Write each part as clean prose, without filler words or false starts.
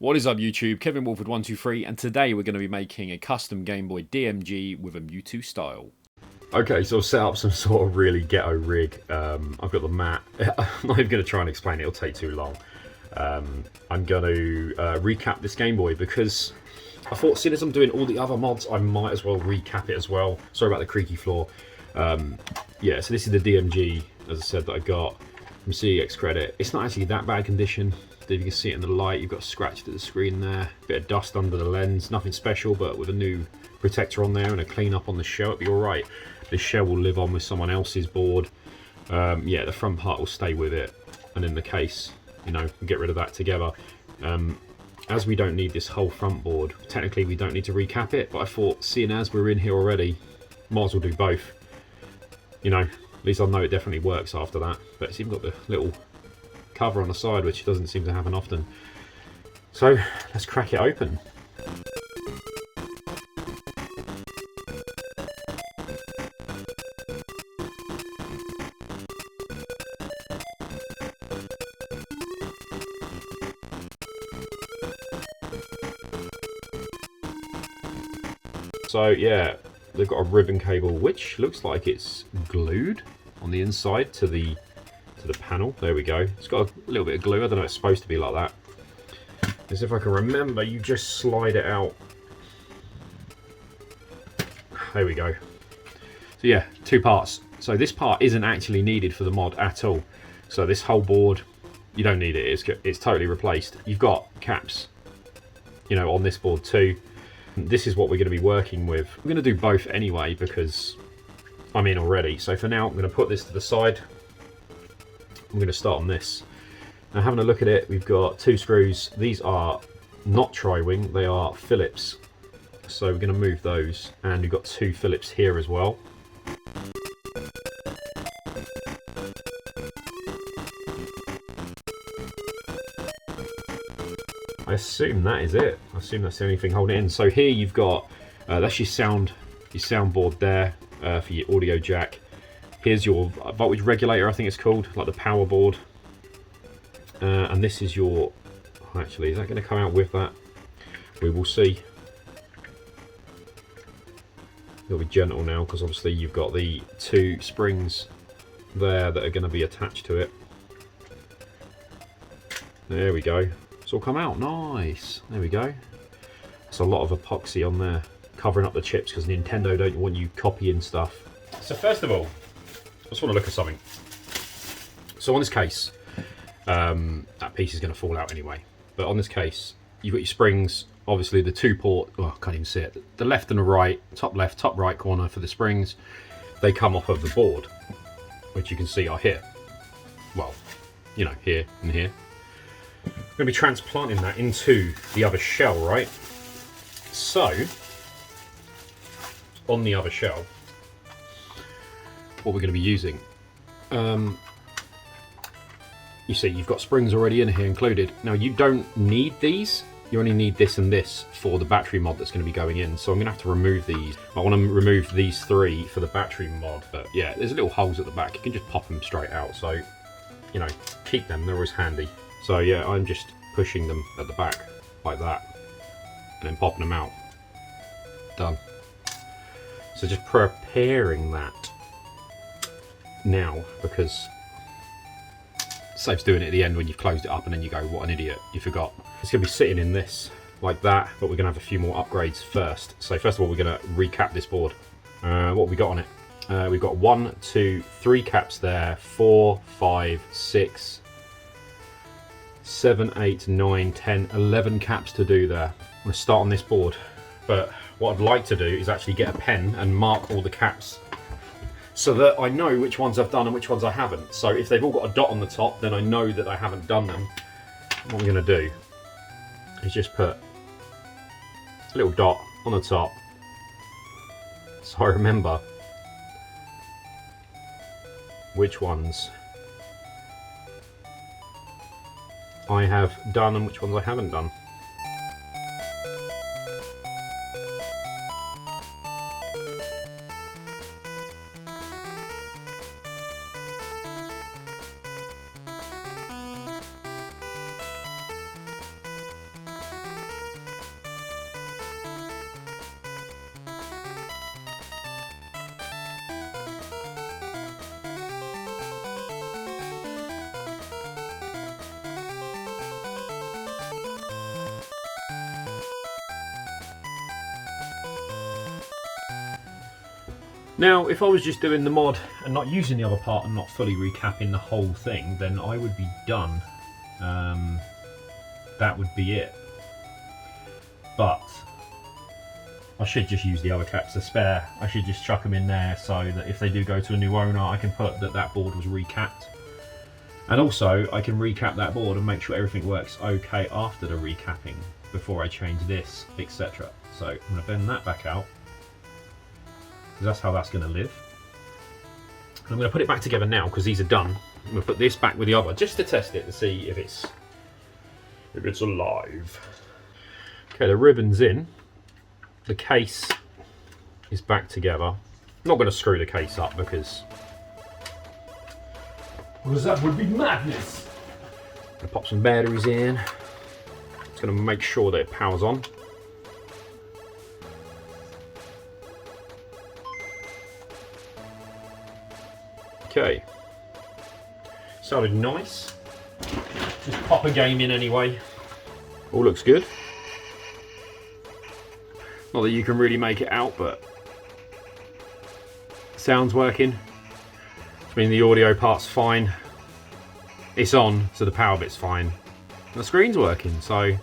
What is up YouTube, Kevin Wolford123, and today we're going to be making a custom Gameboy DMG with a Mewtwo style. Okay, so I've set up some sort of really ghetto rig. I've got the mat. I'm not even going to try and explain it, it'll take too long. I'm going to recap this Game Boy because I thought, seeing as I'm doing all the other mods, I might as well recap it as well. Sorry about the creaky floor. Yeah, so this is the DMG, as I said, that I got from CEX Credit. It's not actually that bad condition. If you can see it in the light, you've got scratched at the screen there. Bit of dust under the lens, nothing special, but with a new protector on there and a clean up on the shell, it'll be alright. This shell will live on with someone else's board. Yeah, the front part will stay with it, and in the case, you know, we'll get rid of that together. As we don't need this whole front board, technically we don't need to recap it, but I thought, seeing as we're in here already, might as well do both. You know, at least I'll know it definitely works after that. But it's even got the little cover on the side, which doesn't seem to happen often. So let's crack it open. So yeah, they've got a ribbon cable which looks like it's glued on the inside to the panel. There we go. It's got a little bit of glue. I don't know, it's supposed to be like that. As if I can remember, you just slide it out. There we go. So yeah, two parts. So this part isn't actually needed for the mod at all. So this whole board, you don't need it. It's totally replaced. You've got caps, you know, on this board too. This is what we're going to be working with. I'm going to do both anyway because I'm in already. So for now, I'm going to put this to the side. I'm going to start on this. Now, having a look at it, we've got two screws. These are not tri-wing, they are Phillips. So we're going to move those, and we've got two Phillips here as well. I assume that is it. I assume that's the only thing holding it in. So here you've got, that's your soundboard there for your audio jack. Here's your voltage regulator, I think it's called, like the power board. And this is your, actually, is that going to come out with that? We will see. It'll be gentle now because obviously you've got the two springs there that are going to be attached to it. There we go. It's all come out, nice. There we go. It's a lot of epoxy on there, covering up the chips because Nintendo don't want you copying stuff. So first of all, I just want to look at something. So on this case, that piece is going to fall out anyway. But on this case, you've got your springs, obviously the two port, oh, I can't even see it. The left and the right, top left, top right corner for the springs, they come off of the board, which you can see are here. Well, you know, here and here. I'm going to be transplanting that into the other shell, right? So, on the other shell, what we're going to be using, you see you've got springs already in here included. Now you don't need these, you only need this and this for the battery mod that's going to be going in, so I'm going to have to remove these. I want to remove these three for the battery mod, but yeah, there's little holes at the back, you can just pop them straight out, so you know, keep them, they're always handy. So yeah, I'm just pushing them at the back like that and then popping them out. Done. So just preparing that now, because it saves doing it at the end when you've closed it up and then you go, what an idiot, you forgot. It's going to be sitting in this like that, but we're going to have a few more upgrades first. So first of all, we're going to recap this board. What have we got on it? We've got 1, 2, 3 caps there, 4, 5, 6, 7, 8, 9, 10, 11 caps to do there. I'm going to start on this board, but what I'd like to do is actually get a pen and mark all the caps so that I know which ones I've done and which ones I haven't. So if they've all got a dot on the top, then I know that I haven't done them. What I'm going to do is just put a little dot on the top so I remember which ones I have done and which ones I haven't done. Now, if I was just doing the mod and not using the other part and not fully recapping the whole thing, then I would be done. That would be it. But I should just use the other caps to spare. I should just chuck them in there so that if they do go to a new owner, I can put that that board was recapped. And also, I can recap that board and make sure everything works okay after the recapping before I change this, etc. So I'm going to bend that back out, because that's how that's going to live. And I'm going to put it back together now because these are done. I'm going to put this back with the other just to test it to see if it's alive. Okay, the ribbon's in. The case is back together. I'm not going to screw the case up because that would be madness. I'm going to pop some batteries in. It's going to make sure that it powers on. Okay. Sounded nice. Just pop a game in anyway. All looks good. Not that you can really make it out, but sound's working. I mean, the audio part's fine. It's on, so the power bit's fine. The screen's working, so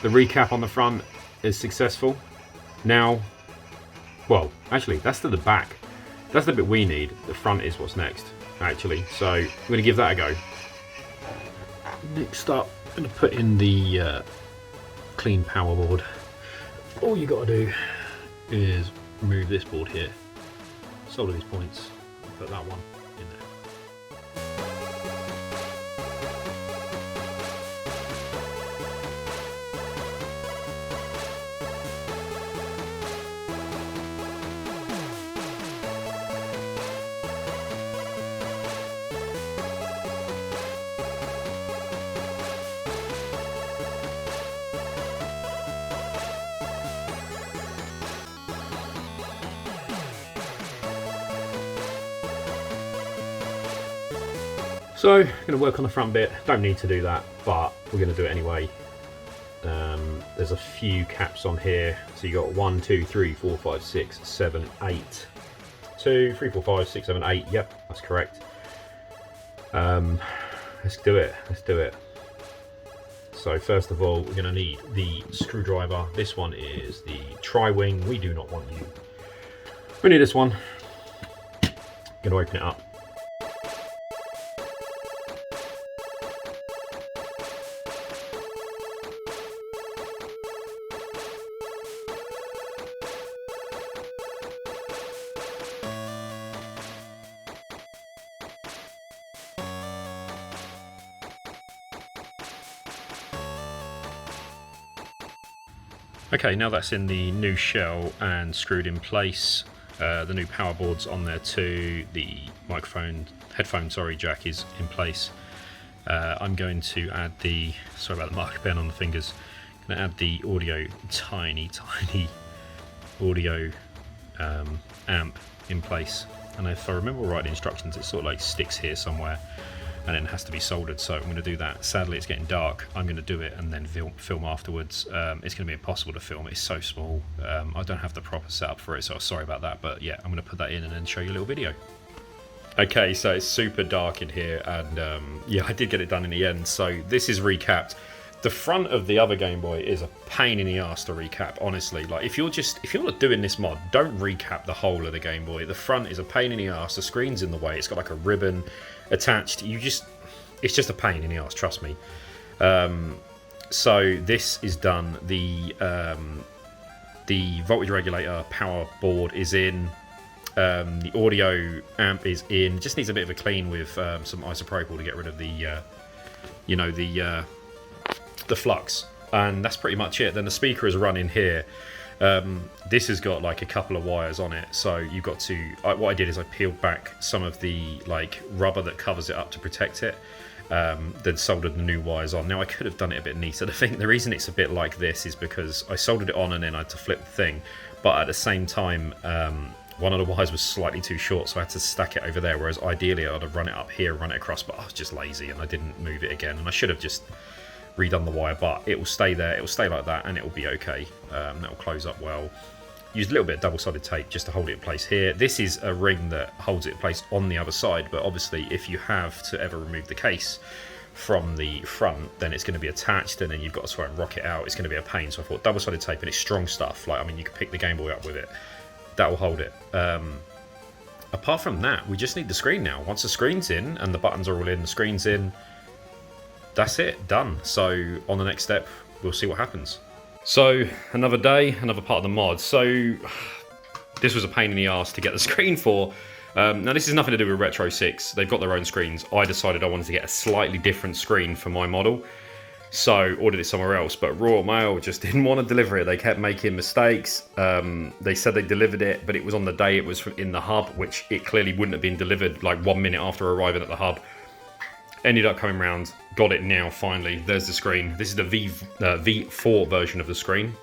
the recap on the front is successful. Now, well, actually, that's to the back. That's the bit we need. The front is what's next, actually. So I'm going to give that a go. Next up, I'm going to put in the clean power board. All you got to do is remove this board here, solder these points, and put that one in there. So, I'm going to work on the front bit. Don't need to do that, but we're going to do it anyway. There's a few caps on here. So you got 1, 2, 3, 4, 5, 6, 7, 8. 2, 3, 4, 5, 6, 7, 8. Yep, that's correct. Let's do it. Let's do it. So first of all, we're going to need the screwdriver. This one is the tri-wing. We do not want you. We need this one. I'm going to open it up. Okay, now that's in the new shell and screwed in place. The new power board's on there too. The headphone jack is in place. I'm going to add the, sorry about the marker pen on the fingers, I'm going to add the audio, tiny audio amp in place. And if I remember right, the instructions, it sort of like sticks here somewhere and then has to be soldered, so I'm going to do that. Sadly, it's getting dark. I'm going to do it and then film afterwards. It's going to be impossible to film. It's so small. I don't have the proper setup for it, so sorry about that. But yeah, I'm going to put that in and then show you a little video. Okay, so it's super dark in here, and yeah, I did get it done in the end. So this is recapped. The front of the other Game Boy is a pain in the ass to recap, honestly. Like if you're not doing this mod, don't recap the whole of the Game Boy. The front is a pain in the ass. The screen's in the way. It's got like a ribbon attached. It's just a pain in the ass, trust me. So this is done. The voltage regulator power board is in. The audio amp is in. It just needs a bit of a clean with some isopropyl to get rid of the the flux, and that's pretty much it. Then the speaker is running here. This has got like a couple of wires on it, so you've got to, what I did is I peeled back some of the like rubber that covers it up to protect it, then soldered the new wires on. Now I could have done it a bit neater. The reason it's a bit like this is because I soldered it on and then I had to flip the thing, but at the same time one of the wires was slightly too short, so I had to stack it over there, whereas ideally I'd have run it up here, run it across, but I was just lazy and I didn't move it again, and I should have just redone the wire, but it will stay there, it will stay like that, and it will be okay. That will close up well. used a little bit of double-sided tape just to hold it in place here. This is a ring that holds it in place on the other side, but obviously if you have to ever remove the case from the front, then it's going to be attached, and then you've got to try and rock it out. It's going to be a pain. So I thought double-sided tape, and it's strong stuff. Like, I mean, you could pick the Game Boy up with it. That will hold it. Apart from that, we just need the screen now. Once the screen's in and the buttons are all in, the screen's in, that's it, done. So on the next step, we'll see what happens. So another day, another part of the mod. So this was a pain in the ass to get the screen for. Now this has nothing to do with retrosix. They've got their own screens. I decided I wanted to get a slightly different screen for my model, so ordered it somewhere else. But Royal Mail just didn't want to deliver it. They kept making mistakes. They said they delivered it, but it was on the day it was in the hub, which it clearly wouldn't have been delivered like 1 minute after arriving at the hub. Ended up coming round, got it now finally. There's the screen. This is the V4 version of the screen.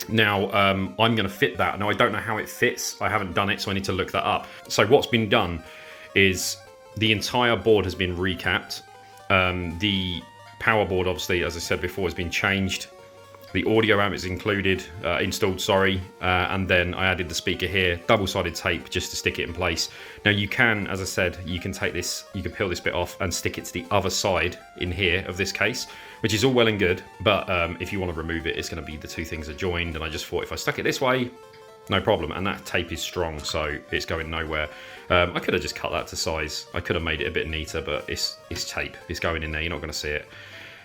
Now, I'm going to fit that. Now, I don't know how it fits. I haven't done it, so I need to look that up. So what's been done is the entire board has been recapped. The power board, obviously, as I said before, has been changed. The audio amp is installed, and then I added the speaker here, double-sided tape just to stick it in place. Now you can, as I said, you can take this, you can peel this bit off and stick it to the other side in here of this case, which is all well and good, but if you want to remove it, it's going to be the two things are joined, and I just thought if I stuck it this way, no problem, and that tape is strong, so it's going nowhere. I could have just cut that to size. I could have made it a bit neater, but it's tape. It's going in there, you're not going to see it.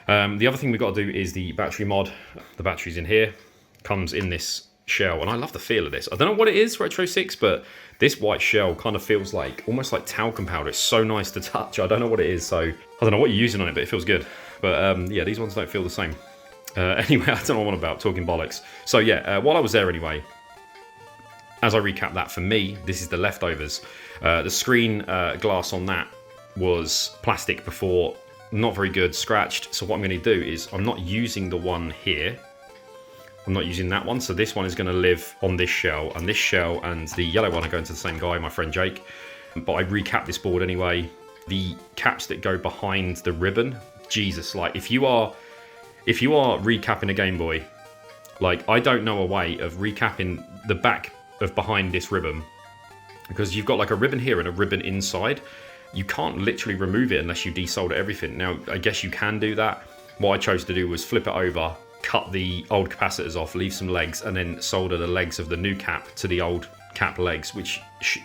The other thing we've got to do is the battery mod. The battery's in here, comes in this shell, and I love the feel of this. I don't know what it is, retrosix, but this white shell kind of feels like almost like talcum powder. It's so nice to touch. I don't know what it is, so I don't know what you're using on it, but it feels good. But yeah, these ones don't feel the same. Anyway, I don't know what I'm about, talking bollocks. So yeah, while I was there anyway, as I recap that, for me, this is the leftovers. The screen glass on that was plastic before, not very good, scratched. So what I'm going to do is I'm not using the one here. I'm not using that one. So this one is going to live on this shell, and this shell and the yellow one are going to the same guy, my friend Jake. But I recapped this board anyway. The caps that go behind the ribbon, Jesus, like if you are recapping a Game Boy, like I don't know a way of recapping the back of behind this ribbon, because you've got like a ribbon here and a ribbon inside. You can't literally remove it unless you desolder everything. Now, I guess you can do that. What I chose to do was flip it over, cut the old capacitors off, leave some legs, and then solder the legs of the new cap to the old cap legs, which,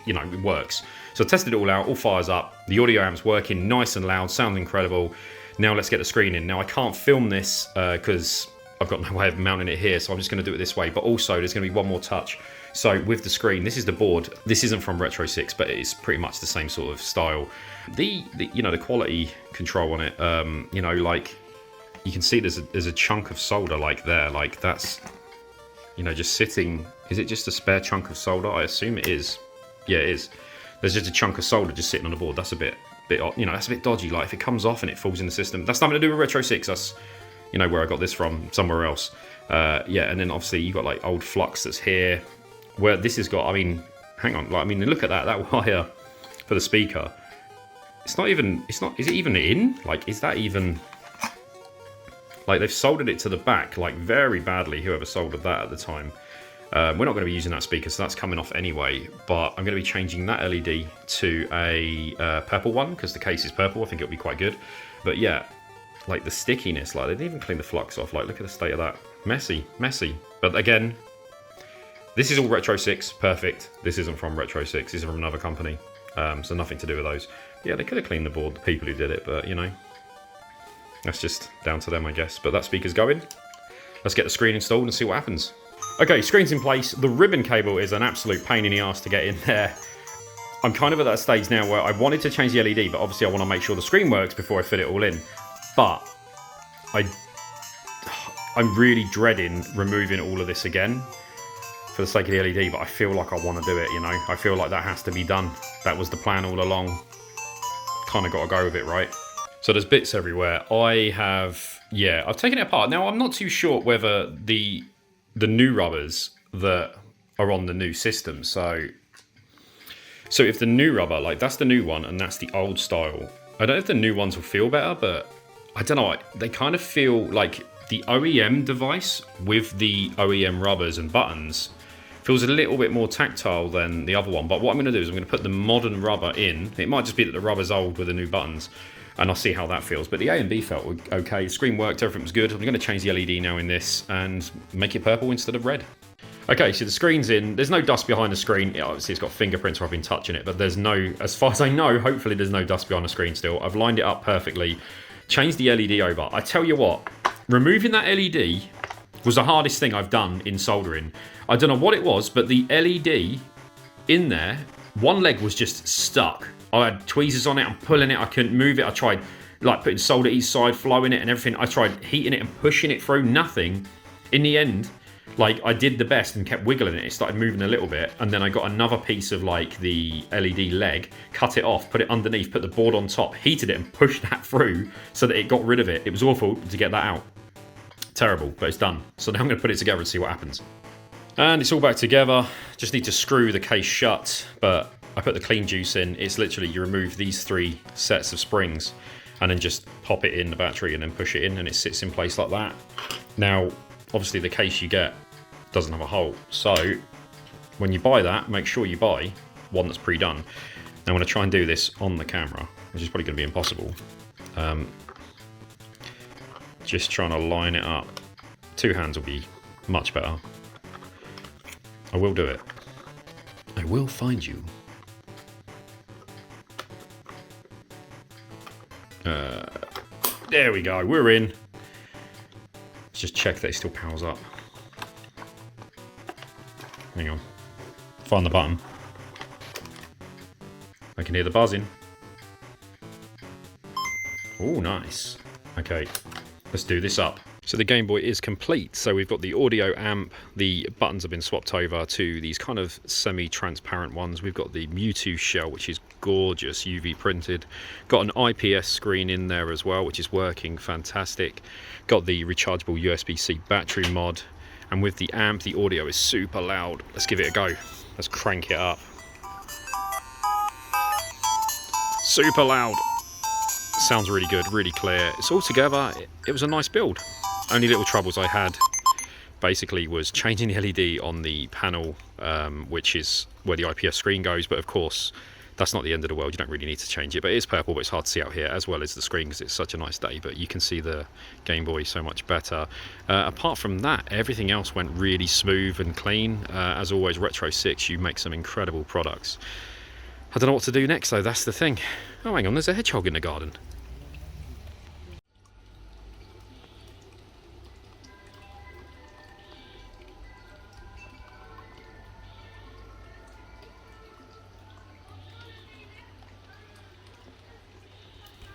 you know, works. So I tested it all out, all fires up. The audio amp's working nice and loud, sounds incredible. Now let's get the screen in. Now I can't film this because I've got no way of mounting it here, so I'm just going to do it this way. But also there's going to be one more touch. So with the screen, this is the board. This isn't from retrosix, but it's pretty much the same sort of style. The you know, the quality control on it, you know, like you can see there's a chunk of solder like there, like that's, you know, just sitting. Is it just a spare chunk of solder? I assume it is. Yeah, it is. There's just a chunk of solder just sitting on the board. That's a bit, you know, that's a bit dodgy. Like if it comes off and it falls in the system, that's nothing to do with retrosix. That's, you know, where I got this from, somewhere else. Yeah, and then obviously you got like old flux that's here. Where this has got, I mean, hang on, like, I mean, look at that wire for the speaker. It's not even, is it even in? Like, is that even, like, they've soldered it to the back, like, very badly, whoever soldered that at the time. We're not going to be using that speaker, so that's coming off anyway, but I'm going to be changing that LED to a purple one, because the case is purple. I think it'll be quite good. But yeah, like, the stickiness, like, they didn't even clean the flux off. Like, look at the state of that. Messy. But again, this is all retrosix, perfect. This isn't from retrosix, this is from another company. So nothing to do with those. Yeah, they could have cleaned the board, the people who did it, but you know, that's just down to them, I guess. But that speaker's going. Let's get the screen installed and see what happens. Okay, screen's in place. The ribbon cable is an absolute pain in the ass to get in there. I'm kind of at that stage now where I wanted to change the LED, but obviously I want to make sure the screen works before I fit it all in. But I'm really dreading removing all of this again for the sake of the LED, but I feel like I want to do it, you know. I feel like that has to be done. That was the plan all along. Kind of got to go with it, right? So there's bits everywhere. I've taken it apart. Now, I'm not too sure whether the new rubbers that are on the new system, so if the new rubber, like that's the new one and that's the old style, I don't know if the new ones will feel better, but I don't know, they kind of feel like the OEM device with the OEM rubbers and buttons Feels a little bit more tactile than the other one, but what I'm going to do is I'm going to put the modern rubber in. It might just be that the rubber's old with the new buttons, and I'll see how that feels. But the A and B felt okay. The screen worked, everything was good. I'm going to change the LED now in this and make it purple instead of red. Okay, so the screen's in. There's no dust behind the screen. Obviously, it's got fingerprints where I've been touching it, but there's no, as far as I know, hopefully there's no dust behind the screen still. I've lined it up perfectly. Changed the LED over. I tell you what, removing that LED was the hardest thing I've done in soldering. I don't know what it was, but the LED in there, one leg was just stuck. I had tweezers on it, I'm pulling it, I couldn't move it. I tried like putting solder each side, flowing it and everything. I tried heating it and pushing it through, nothing. In the end, like I did the best and kept wiggling it. It started moving a little bit, and then I got another piece of like the LED leg, cut it off, put it underneath, put the board on top, heated it and pushed that through so that it got rid of it. It was awful to get that out. Terrible, but it's done. So now I'm going to put it together and see what happens. And it's all back together. Just need to screw the case shut, but I put the clean juice in. It's literally, you remove these 3 sets of springs and then just pop it in the battery and then push it in, and it sits in place like that. Now, obviously the case you get doesn't have a hole, so when you buy that, make sure you buy one that's pre-done. Now I'm going to try and do this on the camera, which is probably going to be impossible. Just trying to line it up. 2 hands will be much better. I will do it. I will find you. There we go, we're in. Let's just check that it still powers up. Hang on. Find the button. I can hear the buzzing. Oh, nice. Okay, let's do this up. So the Game Boy is complete. So we've got the audio amp, the buttons have been swapped over to these kind of semi-transparent ones. We've got the Mewtwo shell, which is gorgeous, UV printed. Got an IPS screen in there as well, which is working fantastic. Got the rechargeable USB-C battery mod. And with the amp, the audio is super loud. Let's give it a go. Let's crank it up. Super loud. Sounds really good, really clear. It's all together. It was a nice build. Only little troubles I had basically was changing the LED on the panel, which is where the IPS screen goes, but of course that's not the end of the world. You don't really need to change it, but it is purple, but it's hard to see out here, as well as the screen because it's such a nice day, but you can see the Game Boy so much better. Apart from that, everything else went really smooth and clean. As always, retrosix, you make some incredible products. I don't know what to do next though, that's the thing. Oh, hang on, there's a hedgehog in the garden.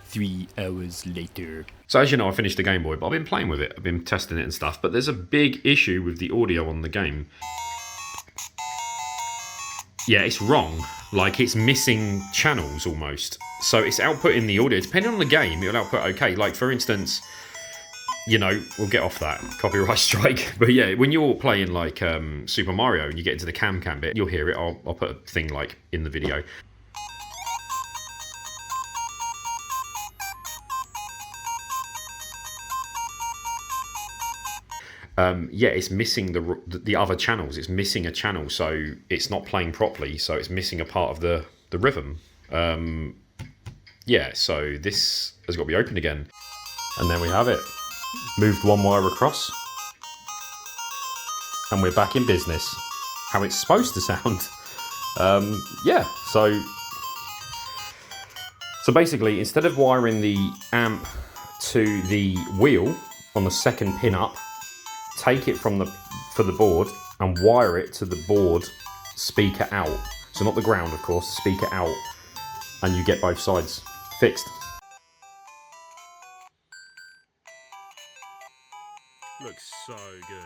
Three hours later. So as you know, I finished the Game Boy, but I've been playing with it. I've been testing it and stuff, but there's a big issue with the audio on the game. Yeah, it's wrong. Like, it's missing channels almost. So it's outputting the audio. Depending on the game, it'll output okay. Like, for instance, you know, we'll get off that copyright strike. But yeah, when you're playing like Super Mario and you get into the cam bit, you'll hear it. I'll put a thing like in the video. Yeah, it's missing the other channels. It's missing a channel, so it's not playing properly. So it's missing a part of the rhythm. Yeah, so this has got to be opened again. And then we have it. Moved one wire across. And we're back in business. How it's supposed to sound. Yeah, so basically, instead of wiring the amp to the wheel on the second pin up, take it from the board and wire it to the board speaker out. So not the ground, of course, the speaker out, and you get both sides fixed. Looks so good.